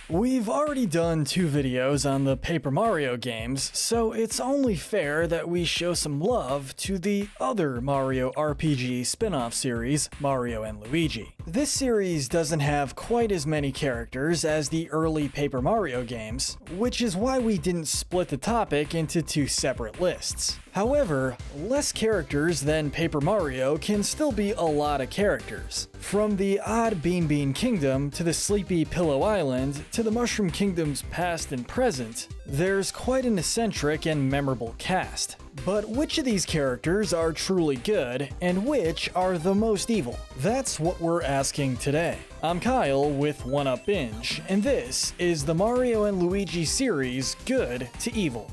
We've already done 2 videos on the Paper Mario games, so it's only fair that we show some love to the other Mario RPG spin-off series, Mario and Luigi. This series doesn't have quite as many characters as the early Paper Mario games, which is why we didn't split the topic into 2 separate lists. However, less characters than Paper Mario can still be a lot of characters. From the odd Beanbean Kingdom to the sleepy Pillow Island to the Mushroom Kingdom's past and present, there's quite an eccentric and memorable cast. But which of these characters are truly good, and which are the most evil? That's what we're asking today. I'm Kyle with 1UP Binge, and this is the Mario and Luigi series Good to Evil.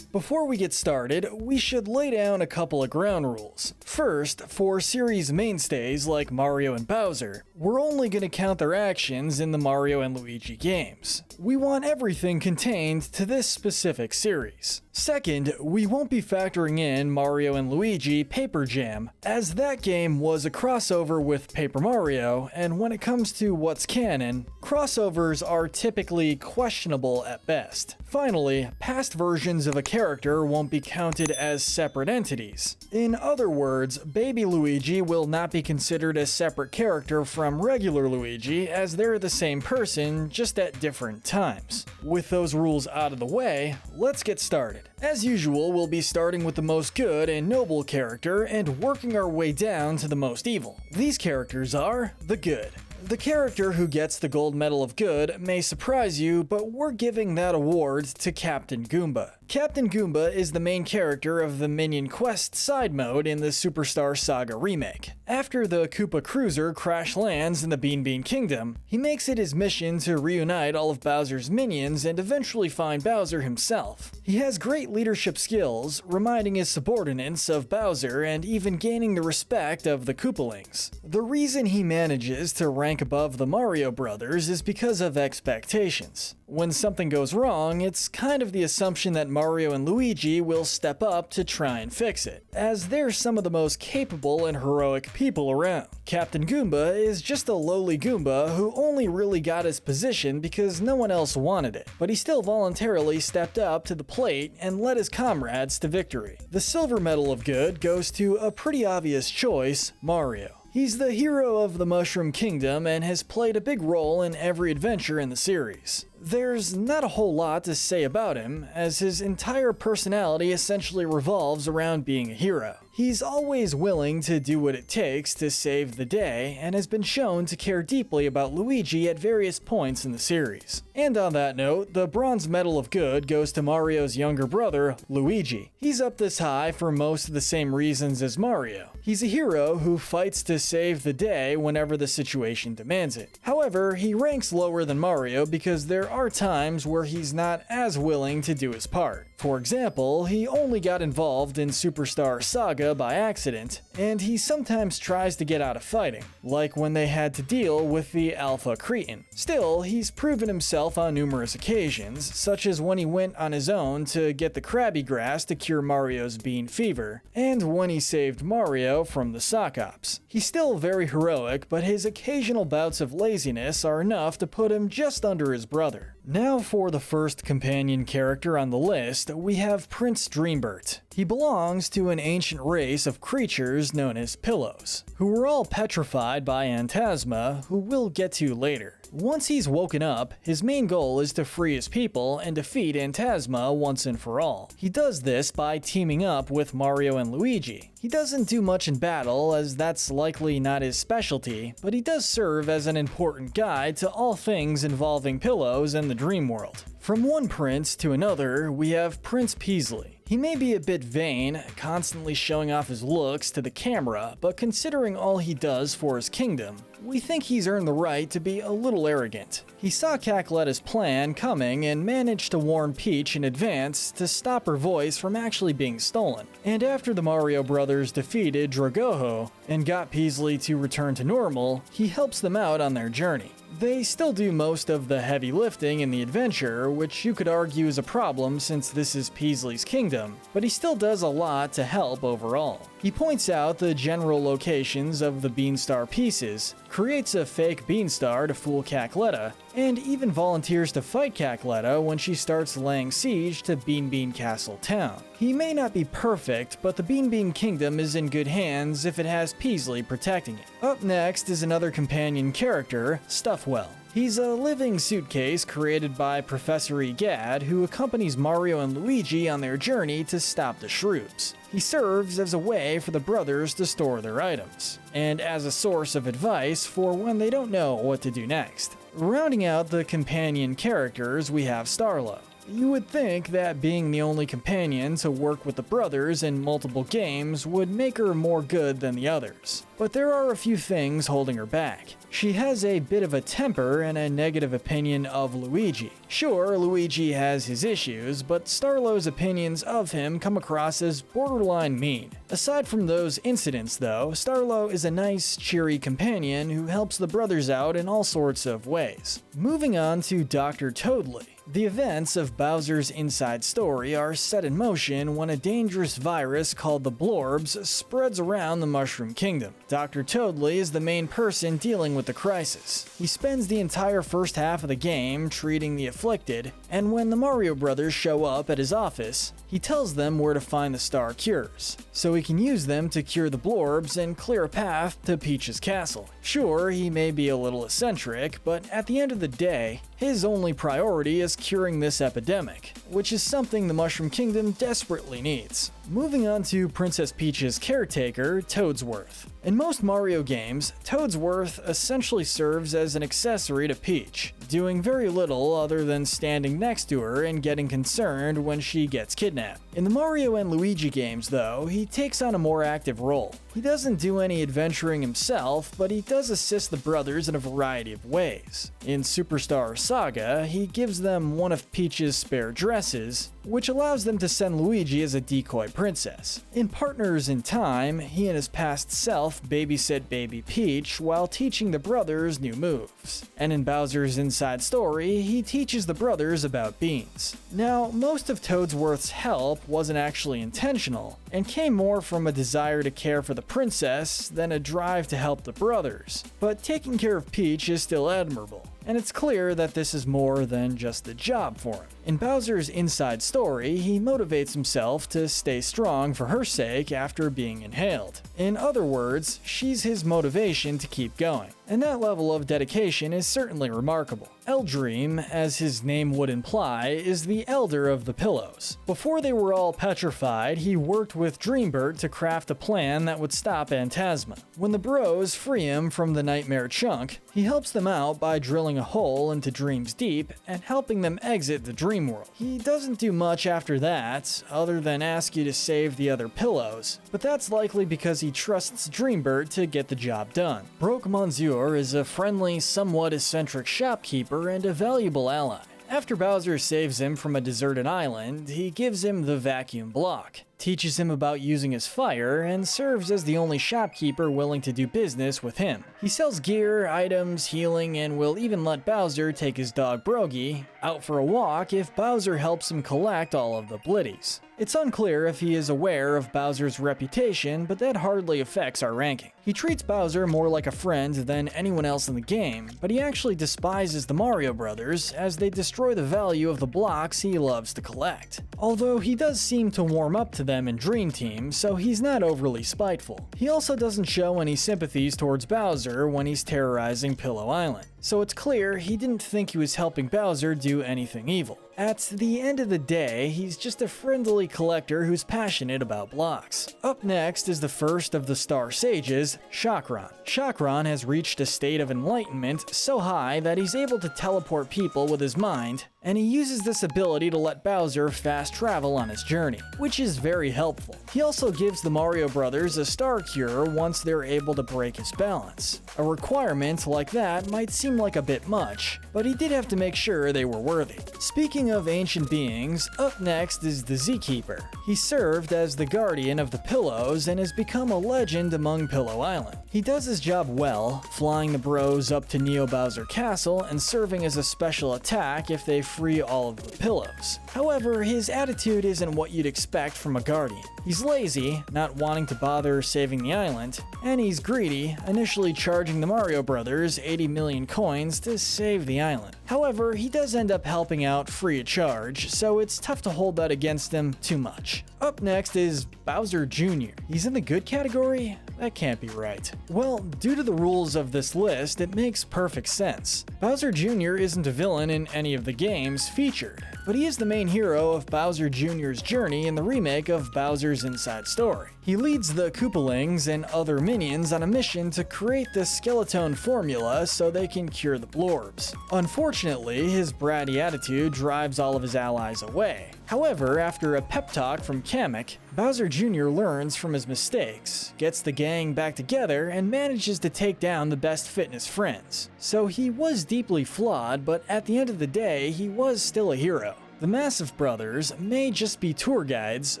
Before we get started, we should lay down a couple of ground rules. First, for series mainstays like Mario and Bowser, we're only going to count their actions in the Mario and Luigi games. We want everything contained to this specific series. Second, we won't be factoring in Mario and Luigi Paper Jam, as that game was a crossover with Paper Mario, and when it comes to what's canon, crossovers are typically questionable at best. Finally, past versions of a character won't be counted as separate entities. In other words, Baby Luigi will not be considered a separate character from regular Luigi, as they're the same person, just at different times. With those rules out of the way, let's get started. As usual, we'll be starting with the most good and noble character and working our way down to the most evil. These characters are the good. The character who gets the gold medal of good may surprise you, but we're giving that award to Captain Goomba. Captain Goomba is the main character of the Minion Quest side mode in the Superstar Saga remake. After the Koopa Cruiser crash lands in the Beanbean Kingdom, he makes it his mission to reunite all of Bowser's minions and eventually find Bowser himself. He has great leadership skills, reminding his subordinates of Bowser and even gaining the respect of the Koopalings. The reason he manages to rank above the Mario brothers is because of expectations. When something goes wrong, it's kind of the assumption that Mario and Luigi will step up to try and fix it, as they're some of the most capable and heroic people around. Captain Goomba is just a lowly Goomba who only really got his position because no one else wanted it, but he still voluntarily stepped up to the plate and led his comrades to victory. The silver medal of good goes to a pretty obvious choice, Mario. He's the hero of the Mushroom Kingdom and has played a big role in every adventure in the series. There's not a whole lot to say about him, as his entire personality essentially revolves around being a hero. He's always willing to do what it takes to save the day, and has been shown to care deeply about Luigi at various points in the series. And on that note, the bronze medal of good goes to Mario's younger brother, Luigi. He's up this high for most of the same reasons as Mario. He's a hero who fights to save the day whenever the situation demands it. However, he ranks lower than Mario because there are times where he's not as willing to do his part. For example, he only got involved in Superstar Saga by accident, and he sometimes tries to get out of fighting, like when they had to deal with the Alpha Cretin. Still, he's proven himself on numerous occasions, such as when he went on his own to get the Krabby Grass to cure Mario's bean fever, and when he saved Mario from the Sock Ops. He's still very heroic, but his occasional bouts of laziness are enough to put him just under his brother. Now for the first companion character on the list, we have Prince Dreambert. He belongs to an ancient race of creatures known as Pillows, who were all petrified by Phantasma, who we'll get to later. Once he's woken up, his main goal is to free his people and defeat Phantasma once and for all. He does this by teaming up with Mario and Luigi. He doesn't do much in battle, as that's likely not his specialty, but he does serve as an important guide to all things involving Pillows and the dream world. From one prince to another, we have Prince Peasley. He may be a bit vain, constantly showing off his looks to the camera, but considering all he does for his kingdom, we think he's earned the right to be a little arrogant. He saw Cackleta's plan coming and managed to warn Peach in advance to stop her voice from actually being stolen. And after the Mario brothers defeated Dragoho and got Peasley to return to normal, he helps them out on their journey. They still do most of the heavy lifting in the adventure, which you could argue is a problem since this is Peasley's kingdom, but he still does a lot to help overall. He points out the general locations of the Beanstar pieces, creates a fake Beanstar to fool Cackletta, and even volunteers to fight Cackletta when she starts laying siege to Beanbean Castle Town. He may not be perfect, but the Beanbean Kingdom is in good hands if it has Peasley protecting it. Up next is another companion character, Stuffwell. He's a living suitcase created by Professor Egad, who accompanies Mario and Luigi on their journey to stop the Shrews. He serves as a way for the brothers to store their items, and as a source of advice for when they don't know what to do next. Rounding out the companion characters, we have Starlo. You would think that being the only companion to work with the brothers in multiple games would make her more good than the others. But there are a few things holding her back. She has a bit of a temper and a negative opinion of Luigi. Sure, Luigi has his issues, but Starlo's opinions of him come across as borderline mean. Aside from those incidents though, Starlo is a nice, cheery companion who helps the brothers out in all sorts of ways. Moving on to Dr. Toadley. The events of Bowser's Inside Story are set in motion when a dangerous virus called the Blorbs spreads around the Mushroom Kingdom. Dr. Toadley is the main person dealing with the crisis. He spends the entire first half of the game treating the afflicted, and when the Mario Brothers show up at his office, he tells them where to find the star cures, so he can use them to cure the Blorbs and clear a path to Peach's castle. Sure, he may be a little eccentric, but at the end of the day, his only priority is curing this epidemic, which is something the Mushroom Kingdom desperately needs. Moving on to Princess Peach's caretaker, Toadsworth. In most Mario games, Toadsworth essentially serves as an accessory to Peach, doing very little other than standing next to her and getting concerned when she gets kidnapped. In the Mario and Luigi games though, he takes on a more active role. He doesn't do any adventuring himself, but he does assist the brothers in a variety of ways. In Superstar Saga, he gives them one of Peach's spare dresses, which allows them to send Luigi as a decoy princess. In Partners in Time, he and his past self babysit baby Peach while teaching the brothers new moves. And in Bowser's Inside Story, he teaches the brothers about beans. Now, most of Toadsworth's help wasn't actually intentional, and came more from a desire to care for the princess than a drive to help the brothers. But taking care of Peach is still admirable, and it's clear that this is more than just a job for him. In Bowser's Inside Story, he motivates himself to stay strong for her sake after being inhaled. In other words, she's his motivation to keep going, and that level of dedication is certainly remarkable. Eldream, as his name would imply, is the elder of the Pillows. Before they were all petrified, he worked with Dreambert to craft a plan that would stop Phantasma. When the bros free him from the Nightmare Chunk, he helps them out by drilling a hole into Dream's Deep and helping them exit the dream world. He doesn't do much after that, other than ask you to save the other Pillows, but that's likely because he trusts Dreambert to get the job done. Broke Monsieur is a friendly, somewhat eccentric shopkeeper and a valuable ally. After Bowser saves him from a deserted island, he gives him the vacuum block, teaches him about using his fire, and serves as the only shopkeeper willing to do business with him. He sells gear, items, healing, and will even let Bowser take his dog Brogy out for a walk if Bowser helps him collect all of the Blitties. It's unclear if he is aware of Bowser's reputation, but that hardly affects our ranking. He treats Bowser more like a friend than anyone else in the game, but he actually despises the Mario Brothers as they destroy the value of the blocks he loves to collect. Although he does seem to warm up to them in Dream Team, so he's not overly spiteful. He also doesn't show any sympathies towards Bowser when he's terrorizing Pillow Island, so it's clear he didn't think he was helping Bowser do anything evil. At the end of the day, he's just a friendly collector who's passionate about blocks. Up next is the first of the Star Sages, Chakran. Chakran has reached a state of enlightenment so high that he's able to teleport people with his mind, and he uses this ability to let Bowser fast travel on his journey, which is very helpful. He also gives the Mario Brothers a star cure once they're able to break his balance. A requirement like that might seem like a bit much, but he did have to make sure they were worthy. Speaking Speaking of ancient beings, up next is the Zkeeper. He served as the guardian of the Pillows and has become a legend among Pillow Island. He does his job well, flying the bros up to Neo Bowser Castle and serving as a special attack if they free all of the Pillows. However, his attitude isn't what you'd expect from a guardian. He's lazy, not wanting to bother saving the island, and he's greedy, initially charging the Mario Brothers 80 million coins to save the island. However, he does end up helping out free of charge, so it's tough to hold that against him too much. Up next is Bowser Jr. He's in the good category? That can't be right. Well, due to the rules of this list, it makes perfect sense. Bowser Jr. isn't a villain in any of the games featured, but he is the main hero of Bowser Jr.'s journey in the remake of Bowser's Inside Story. He leads the Koopalings and other minions on a mission to create the Skeleton formula so they can cure the Blorbs. Unfortunately, his bratty attitude drives all of his allies away. However, after a pep talk from Kamek, Bowser Jr. learns from his mistakes, gets the gang back together, and manages to take down the best fitness friends. So he was deeply flawed, but at the end of the day, he was still a hero. The Massive Brothers may just be tour guides,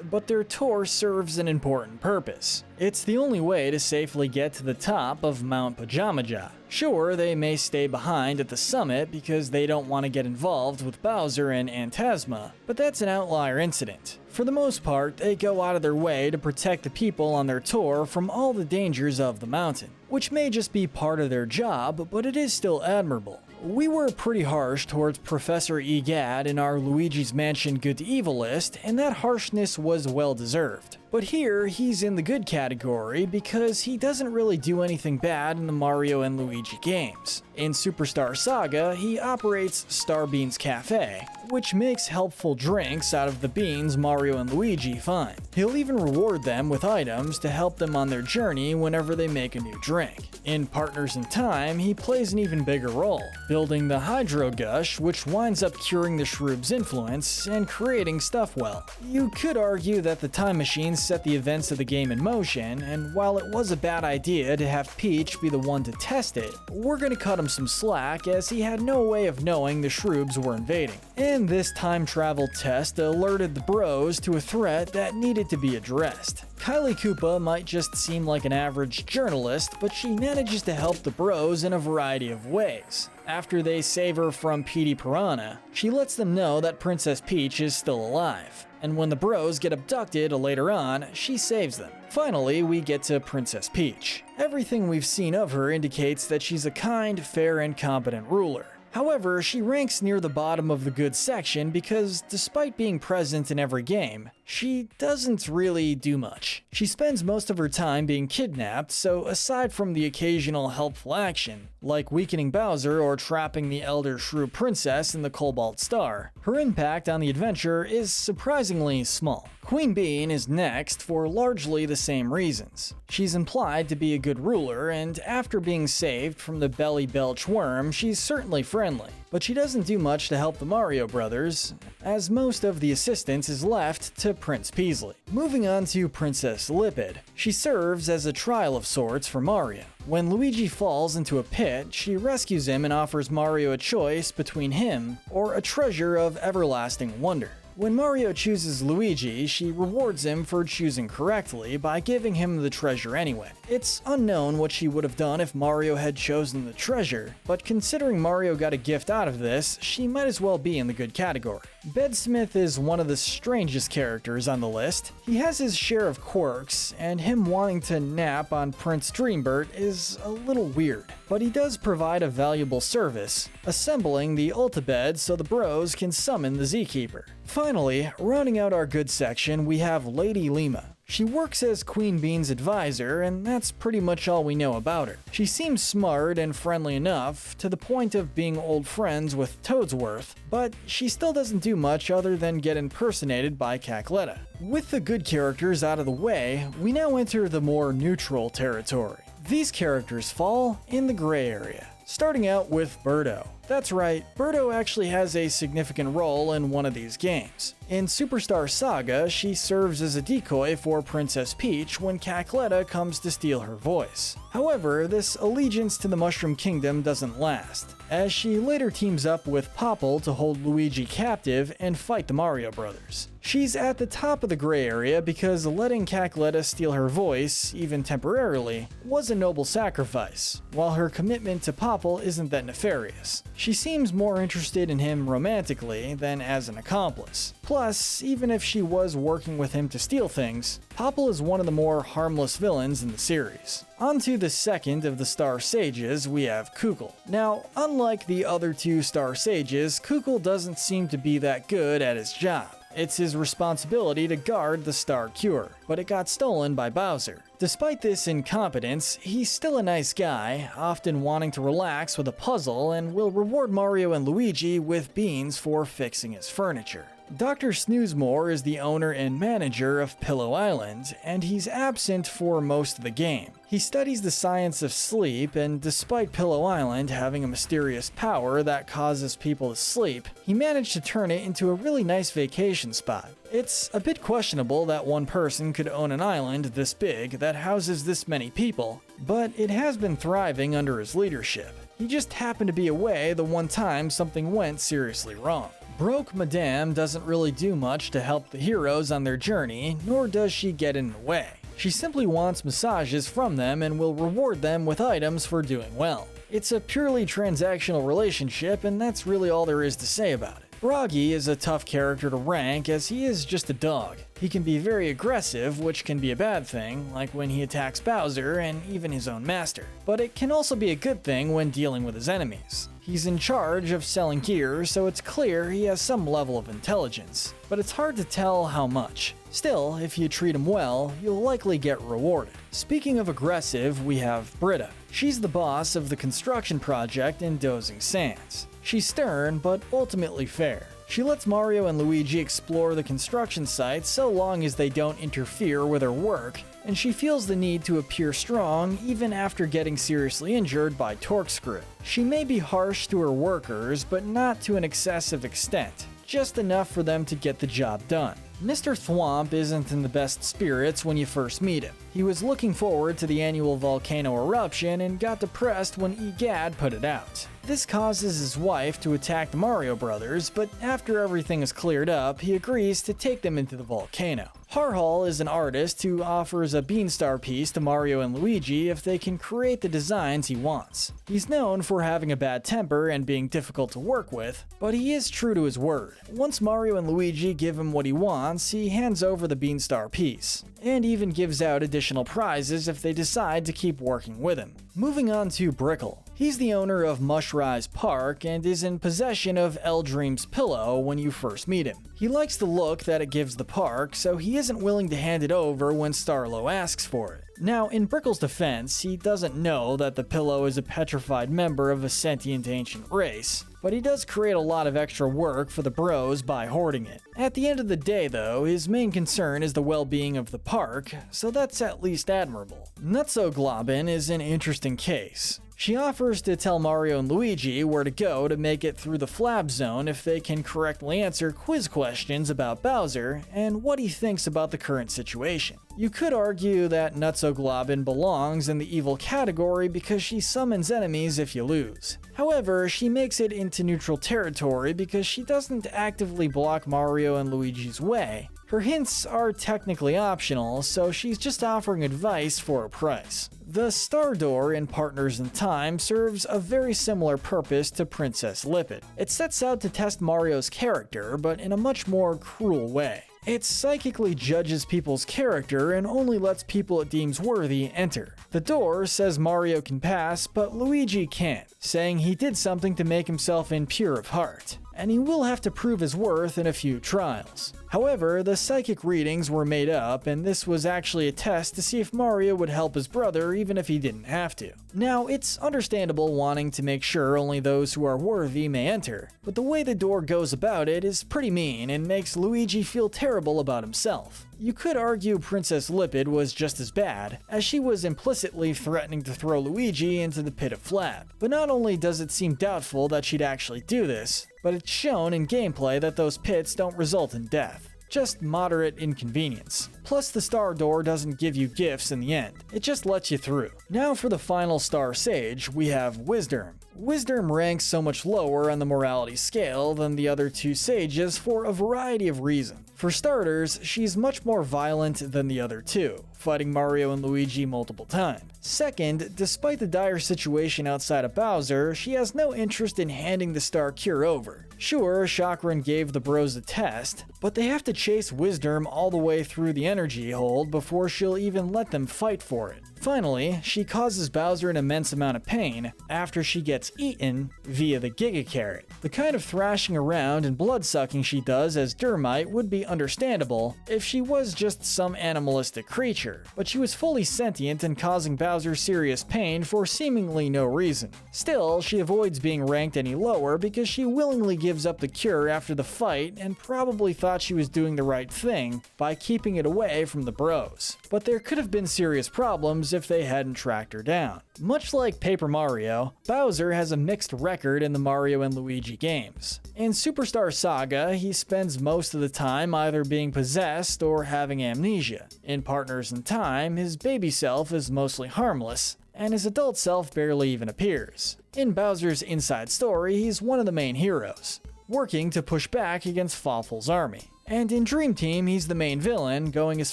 but their tour serves an important purpose. It's the only way to safely get to the top of Mount Pajamaja. Sure, they may stay behind at the summit because they don't want to get involved with Bowser and Antasma, but that's an outlier incident. For the most part, they go out of their way to protect the people on their tour from all the dangers of the mountain, which may just be part of their job, but it is still admirable. We were pretty harsh towards Professor Egad in our Luigi's Mansion Good to Evil list, and that harshness was well deserved. But here, he's in the good category because he doesn't really do anything bad in the Mario and Luigi games. In Superstar Saga, he operates Starbean's Cafe, which makes helpful drinks out of the beans Mario and Luigi find. He'll even reward them with items to help them on their journey whenever they make a new drink. In Partners in Time, he plays an even bigger role, building the Hydro Gush, which winds up curing the Shroob's influence and creating Stuffwell. You could argue that the time machine set the events of the game in motion, and while it was a bad idea to have Peach be the one to test it, we're gonna cut him some slack as he had no way of knowing the Shroobs were invading. And this time travel test alerted the bros to a threat that needed to be addressed. Kylie Koopa might just seem like an average journalist, but she manages to help the bros in a variety of ways. After they save her from Petey Piranha, she lets them know that Princess Peach is still alive. And when the bros get abducted later on, she saves them. Finally, we get to Princess Peach. Everything we've seen of her indicates that she's a kind, fair, and competent ruler. However, she ranks near the bottom of the good section because despite being present in every game, she doesn't really do much. She spends most of her time being kidnapped, so aside from the occasional helpful action, like weakening Bowser or trapping the Elder Shrew Princess in the Cobalt Star, her impact on the adventure is surprisingly small. Queen Bean is next for largely the same reasons. She's implied to be a good ruler, and after being saved from the Belly Belch worm, she's certainly friendly. But she doesn't do much to help the Mario Brothers, as most of the assistance is left to Prince Peasley. Moving on to Princess Lipid. She serves as a trial of sorts for Mario. When Luigi falls into a pit, she rescues him and offers Mario a choice between him or a treasure of everlasting wonder. When Mario chooses Luigi, she rewards him for choosing correctly by giving him the treasure anyway. It's unknown what she would have done if Mario had chosen the treasure, but considering Mario got a gift out of this, she might as well be in the good category. Bedsmith is one of the strangest characters on the list. He has his share of quirks, and him wanting to nap on Prince Dreambert is a little weird. But he does provide a valuable service, assembling the Ultabed so the bros can summon the Zkeeper. Finally, rounding out our good section, we have Lady Lima. She works as Queen Bean's advisor, and that's pretty much all we know about her. She seems smart and friendly enough, to the point of being old friends with Toadsworth, but she still doesn't do much other than get impersonated by Cackletta. With the good characters out of the way, we now enter the more neutral territory. These characters fall in the gray area. Starting out with Birdo. That's right, Birdo actually has a significant role in one of these games. In Superstar Saga, she serves as a decoy for Princess Peach when Cackletta comes to steal her voice. However, this allegiance to the Mushroom Kingdom doesn't last, as she later teams up with Popple to hold Luigi captive and fight the Mario Brothers. She's at the top of the gray area because letting Cackletta steal her voice, even temporarily, was a noble sacrifice, while her commitment to Popple isn't that nefarious. She seems more interested in him romantically than as an accomplice. Plus, even if she was working with him to steal things, Popple is one of the more harmless villains in the series. On to the second of the Star Sages, we have Kukl. Now, unlike the other two Star Sages, Kukl doesn't seem to be that good at his job. It's his responsibility to guard the Star Cure, but it got stolen by Bowser. Despite this incompetence, he's still a nice guy, often wanting to relax with a puzzle, and will reward Mario and Luigi with beans for fixing his furniture. Dr. Snoozemore is the owner and manager of Pillow Island, and he's absent for most of the game. He studies the science of sleep, and despite Pillow Island having a mysterious power that causes people to sleep, he managed to turn it into a really nice vacation spot. It's a bit questionable that one person could own an island this big that houses this many people, but it has been thriving under his leadership. He just happened to be away the one time something went seriously wrong. Broke Madame doesn't really do much to help the heroes on their journey, nor does she get in the way. She simply wants massages from them and will reward them with items for doing well. It's a purely transactional relationship, and that's really all there is to say about it. Froggy is a tough character to rank as he is just a dog. He can be very aggressive, which can be a bad thing, like when he attacks Bowser and even his own master. But it can also be a good thing when dealing with his enemies. He's in charge of selling gear, so it's clear he has some level of intelligence, but it's hard to tell how much. Still, if you treat him well, you'll likely get rewarded. Speaking of aggressive, we have Britta. She's the boss of the construction project in Dozing Sands. She's stern, but ultimately fair. She lets Mario and Luigi explore the construction site so long as they don't interfere with her work, and she feels the need to appear strong even after getting seriously injured by Torkscrew. She may be harsh to her workers, but not to an excessive extent, just enough for them to get the job done. Mr. Thwomp isn't in the best spirits when you first meet him. He was looking forward to the annual volcano eruption and got depressed when Egad put it out. This causes his wife to attack the Mario Brothers, but after everything is cleared up, he agrees to take them into the volcano. Harhal is an artist who offers a Beanstar piece to Mario and Luigi if they can create the designs he wants. He's known for having a bad temper and being difficult to work with, but he is true to his word. Once Mario and Luigi give him what he wants, he hands over the Beanstar piece, and even gives out additional prizes if they decide to keep working with him. Moving on to Brickle. He's the owner of Mushrise Park and is in possession of Eldream's pillow when you first meet him. He likes the look that it gives the park, so he isn't willing to hand it over when Starlo asks for it. Now, in Brickle's defense, he doesn't know that the pillow is a petrified member of a sentient ancient race, but he does create a lot of extra work for the bros by hoarding it. At the end of the day, though, his main concern is the well-being of the park, so that's at least admirable. Nutsoglobin is an interesting case. She offers to tell Mario and Luigi where to go to make it through the Flab Zone if they can correctly answer quiz questions about Bowser and what he thinks about the current situation. You could argue that Nutsoglobin belongs in the evil category because she summons enemies if you lose. However, she makes it into neutral territory because she doesn't actively block Mario and Luigi's way. Her hints are technically optional, so she's just offering advice for a price. The Star Door in Partners in Time serves a very similar purpose to Princess Lippet. It sets out to test Mario's character, but in a much more cruel way. It psychically judges people's character and only lets people it deems worthy enter. The door says Mario can pass, but Luigi can't, saying he did something to make himself impure of heart, and he will have to prove his worth in a few trials. However, the psychic readings were made up, and this was actually a test to see if Mario would help his brother even if he didn't have to. Now, it's understandable wanting to make sure only those who are worthy may enter, but the way the door goes about it is pretty mean and makes Luigi feel terrible about himself. You could argue Princess Lipid was just as bad, as she was implicitly threatening to throw Luigi into the pit of Flawed. But not only does it seem doubtful that she'd actually do this, but it's shown in gameplay that those pits don't result in death. Just moderate inconvenience. Plus the star door doesn't give you gifts in the end, it just lets you through. Now for the final star sage, we have Wisdom. Wisdom ranks so much lower on the morality scale than the other two sages for a variety of reasons. For starters, she's much more violent than the other two, fighting Mario and Luigi multiple times. Second, despite the dire situation outside of Bowser, she has no interest in handing the Star Cure over. Sure, Chakran gave the bros a test, but they have to chase Wisdom all the way through the energy hold before she'll even let them fight for it. Finally, she causes Bowser an immense amount of pain after she gets eaten via the Giga Carrot. The kind of thrashing around and blood-sucking she does as Dermite would be understandable if she was just some animalistic creature, but she was fully sentient and causing Bowser serious pain for seemingly no reason. Still, she avoids being ranked any lower because she willingly gives up the cure after the fight and probably thought she was doing the right thing by keeping it away from the bros. But there could have been serious problems if they hadn't tracked her down. Much like Paper Mario, Bowser has a mixed record in the Mario and Luigi games. In Superstar Saga, he spends most of the time either being possessed or having amnesia. In Partners in Time, his baby self is mostly harmless, and his adult self barely even appears. In Bowser's Inside Story, he's one of the main heroes, working to push back against Fawful's army. And in Dream Team, he's the main villain, going as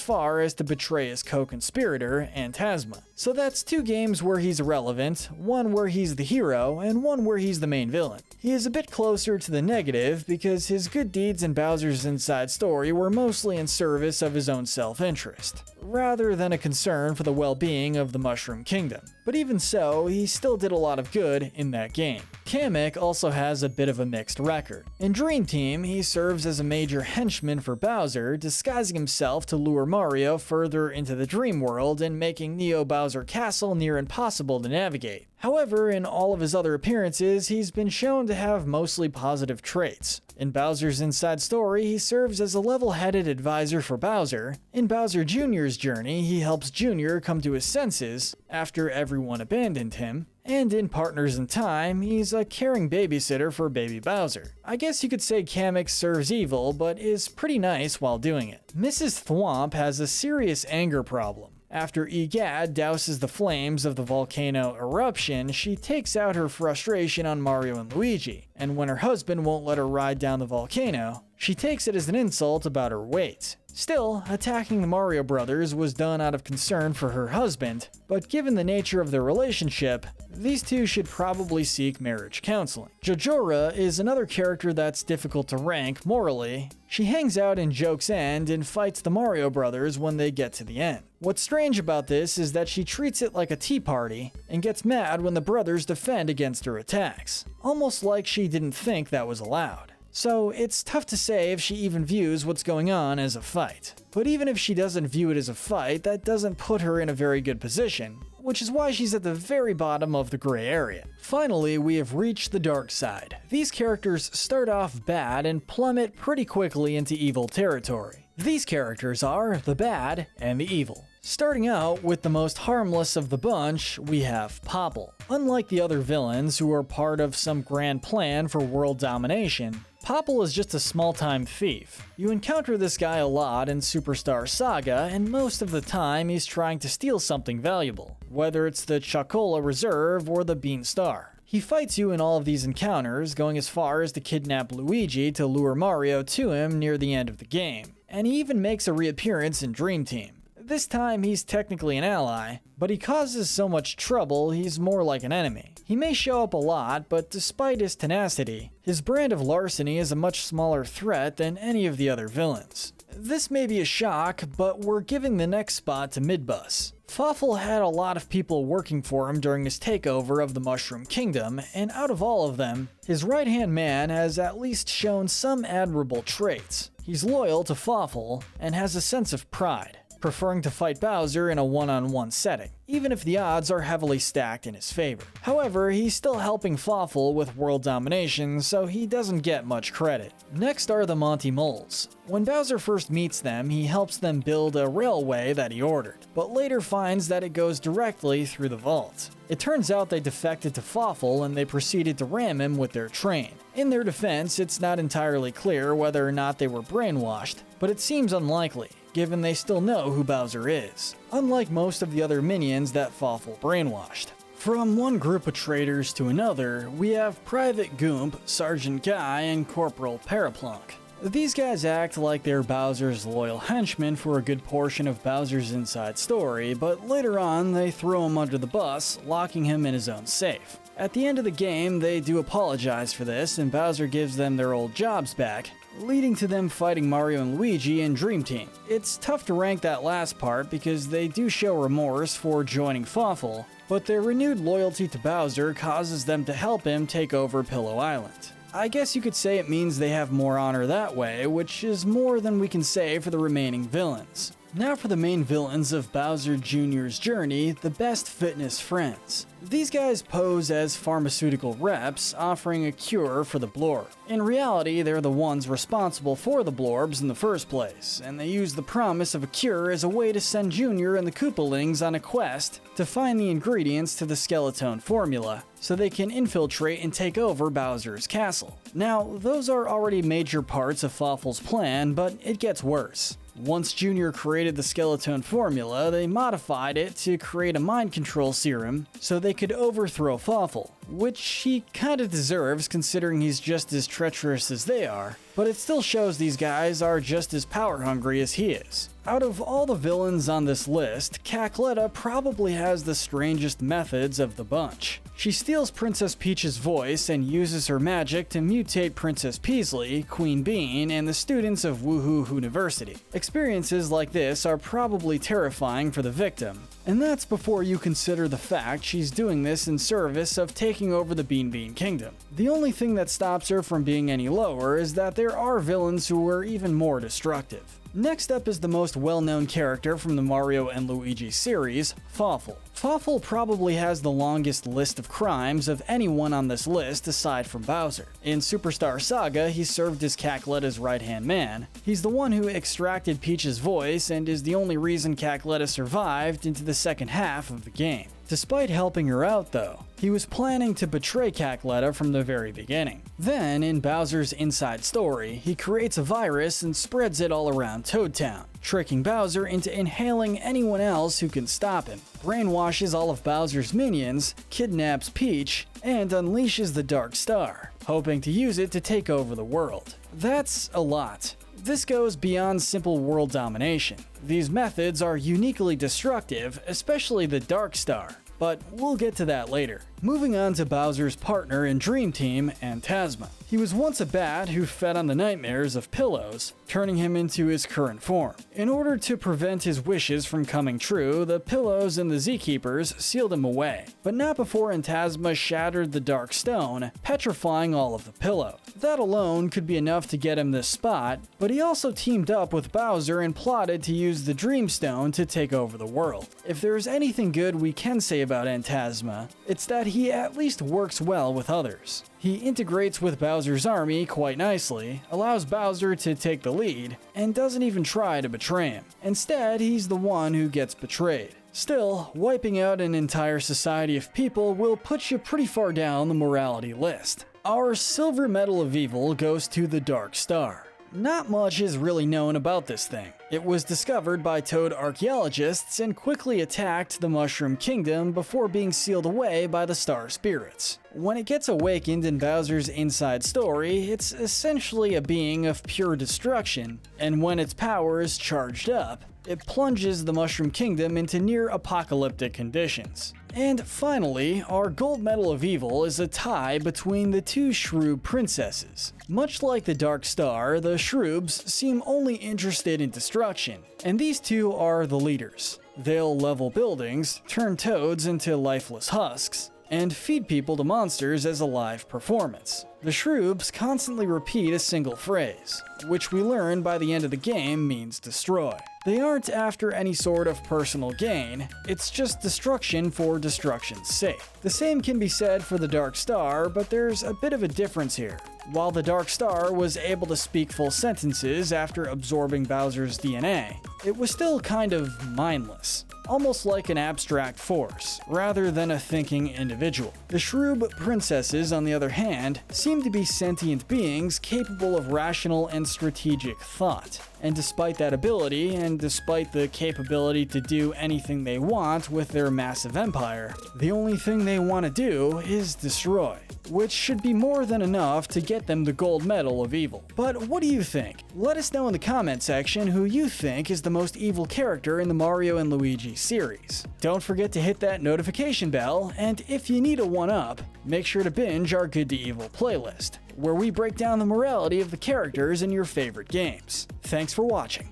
far as to betray his co-conspirator, Antasma. So that's two games where he's irrelevant, one where he's the hero, and one where he's the main villain. He is a bit closer to the negative because his good deeds in Bowser's Inside Story were mostly in service of his own self-interest, rather than a concern for the well-being of the Mushroom Kingdom. But even so, he still did a lot of good in that game. Kamek also has a bit of a mixed record. In Dream Team, he serves as a major henchman for Bowser, disguising himself to lure Mario further into the dream world and making Neo Bowser Castle near impossible to navigate. However, in all of his other appearances, he's been shown to have mostly positive traits. In Bowser's Inside Story, he serves as a level-headed advisor for Bowser. In Bowser Jr.'s journey, he helps Jr. come to his senses after everyone abandoned him. And in Partners in Time, he's a caring babysitter for baby Bowser. I guess you could say Kamek serves evil, but is pretty nice while doing it. Mrs. Thwomp has a serious anger problem. After Egad douses the flames of the volcano eruption, she takes out her frustration on Mario and Luigi, and when her husband won't let her ride down the volcano, she takes it as an insult about her weight. Still, attacking the Mario brothers was done out of concern for her husband, but given the nature of their relationship, these two should probably seek marriage counseling. Jojora is another character that's difficult to rank morally. She hangs out in Joke's End and fights the Mario brothers when they get to the end. What's strange about this is that she treats it like a tea party and gets mad when the brothers defend against her attacks, almost like she didn't think that was allowed. So it's tough to say if she even views what's going on as a fight. But even if she doesn't view it as a fight, that doesn't put her in a very good position, which is why she's at the very bottom of the gray area. Finally, we have reached the dark side. These characters start off bad and plummet pretty quickly into evil territory. These characters are the bad and the evil. Starting out with the most harmless of the bunch, we have Popple. Unlike the other villains who are part of some grand plan for world domination, Popple is just a small-time thief. You encounter this guy a lot in Superstar Saga, and most of the time he's trying to steal something valuable, whether it's the Chocola Reserve or the Bean Star. He fights you in all of these encounters, going as far as to kidnap Luigi to lure Mario to him near the end of the game, and he even makes a reappearance in Dream Team. This time he's technically an ally, but he causes so much trouble he's more like an enemy. He may show up a lot, but despite his tenacity, his brand of larceny is a much smaller threat than any of the other villains. This may be a shock, but we're giving the next spot to Midbus. Fawful had a lot of people working for him during his takeover of the Mushroom Kingdom, and out of all of them, his right-hand man has at least shown some admirable traits. He's loyal to Fawful and has a sense of pride. preferring to fight Bowser in a one-on-one setting, even if the odds are heavily stacked in his favor. However, he's still helping Fawful with world domination, so he doesn't get much credit. Next are the Monty Moles. When Bowser first meets them, he helps them build a railway that he ordered, but later finds that it goes directly through the vault. It turns out they defected to Fawful and they proceeded to ram him with their train. In their defense, it's not entirely clear whether or not they were brainwashed, but it seems unlikely, given they still know who Bowser is, unlike most of the other minions that Fawful brainwashed. From one group of traitors to another, we have Private Goomp, Sergeant Guy, and Corporal Paraplunk. These guys act like they're Bowser's loyal henchmen for a good portion of Bowser's inside story, but later on they throw him under the bus, locking him in his own safe. At the end of the game, they do apologize for this, and Bowser gives them their old jobs back, leading to them fighting Mario and Luigi in Dream Team. It's tough to rank that last part because they do show remorse for joining Fawful, but their renewed loyalty to Bowser causes them to help him take over Pillow Island. I guess you could say it means they have more honor that way, which is more than we can say for the remaining villains. Now for the main villains of Bowser Jr.'s journey, the Best Fitness Friends. These guys pose as pharmaceutical reps, offering a cure for the Blorb. In reality, they're the ones responsible for the Blorbs in the first place, and they use the promise of a cure as a way to send Jr. and the Koopalings on a quest to find the ingredients to the Skeleton formula, so they can infiltrate and take over Bowser's castle. Now, those are already major parts of Fawful's plan, but it gets worse. Once Jr. created the Skeleton formula, they modified it to create a mind control serum so they could overthrow Fawful, which he kinda deserves considering he's just as treacherous as they are, but it still shows these guys are just as power hungry as he is. Out of all the villains on this list, Cackletta probably has the strangest methods of the bunch. She steals Princess Peach's voice and uses her magic to mutate Princess Peasley, Queen Bean, and the students of Woohoo University. Experiences like this are probably terrifying for the victim, and that's before you consider the fact she's doing this in service of taking over the Beanbean Kingdom. The only thing that stops her from being any lower is that there are villains who are even more destructive. Next up is the most well-known character from the Mario and Luigi series, Fawful. Fawful probably has the longest list of crimes of anyone on this list aside from Bowser. In Superstar Saga, he served as Cackletta's right-hand man. He's the one who extracted Peach's voice and is the only reason Cackletta survived into the second half of the game. Despite helping her out though, he was planning to betray Cackletta from the very beginning. Then, in Bowser's inside story, he creates a virus and spreads it all around Toad Town, tricking Bowser into inhaling anyone else who can stop him, brainwashes all of Bowser's minions, kidnaps Peach, and unleashes the Dark Star, hoping to use it to take over the world. That's a lot. This goes beyond simple world domination. These methods are uniquely destructive, especially the Dark Star, but we'll get to that later. Moving on to Bowser's partner in Dream Team, Phantasma. He was once a bat who fed on the nightmares of Pillows, turning him into his current form. In order to prevent his wishes from coming true, the Pillows and the Z-Keepers sealed him away, but not before Phantasma shattered the Dark Stone, petrifying all of the Pillows. That alone could be enough to get him this spot, but he also teamed up with Bowser and plotted to use the Dream Stone to take over the world. If there's anything good we can say about Phantasma, it's that he at least works well with others. He integrates with Bowser's army quite nicely, allows Bowser to take the lead, and doesn't even try to betray him. Instead, he's the one who gets betrayed. Still, wiping out an entire society of people will put you pretty far down the morality list. Our silver medal of evil goes to the Dark Star. Not much is really known about this thing. It was discovered by Toad archaeologists and quickly attacked the Mushroom Kingdom before being sealed away by the Star Spirits. When it gets awakened in Bowser's inside story, it's essentially a being of pure destruction, and when its power is charged up, it plunges the Mushroom Kingdom into near-apocalyptic conditions. And finally, our gold medal of evil is a tie between the two Shroob princesses. Much like the Dark Star, the Shroobs seem only interested in destruction, and these two are the leaders. They'll level buildings, turn toads into lifeless husks, and feed people to monsters as a live performance. The Shroobs constantly repeat a single phrase, which we learn by the end of the game means destroy. They aren't after any sort of personal gain, it's just destruction for destruction's sake. The same can be said for the Dark Star, but there's a bit of a difference here. While the Dark Star was able to speak full sentences after absorbing Bowser's DNA, it was still kind of mindless, almost like an abstract force, rather than a thinking individual. The Shroob Princesses, on the other hand, seem to be sentient beings capable of rational and strategic thought. And despite that ability, and despite the capability to do anything they want with their massive empire, the only thing they want to do is destroy, which should be more than enough to get them the gold medal of evil. But what do you think? Let us know in the comment section who you think is the most evil character in the Mario and Luigi series. Don't forget to hit that notification bell, and if you need a one-up, make sure to binge our Good to Evil playlist, where we break down the morality of the characters in your favorite games. Thanks for watching.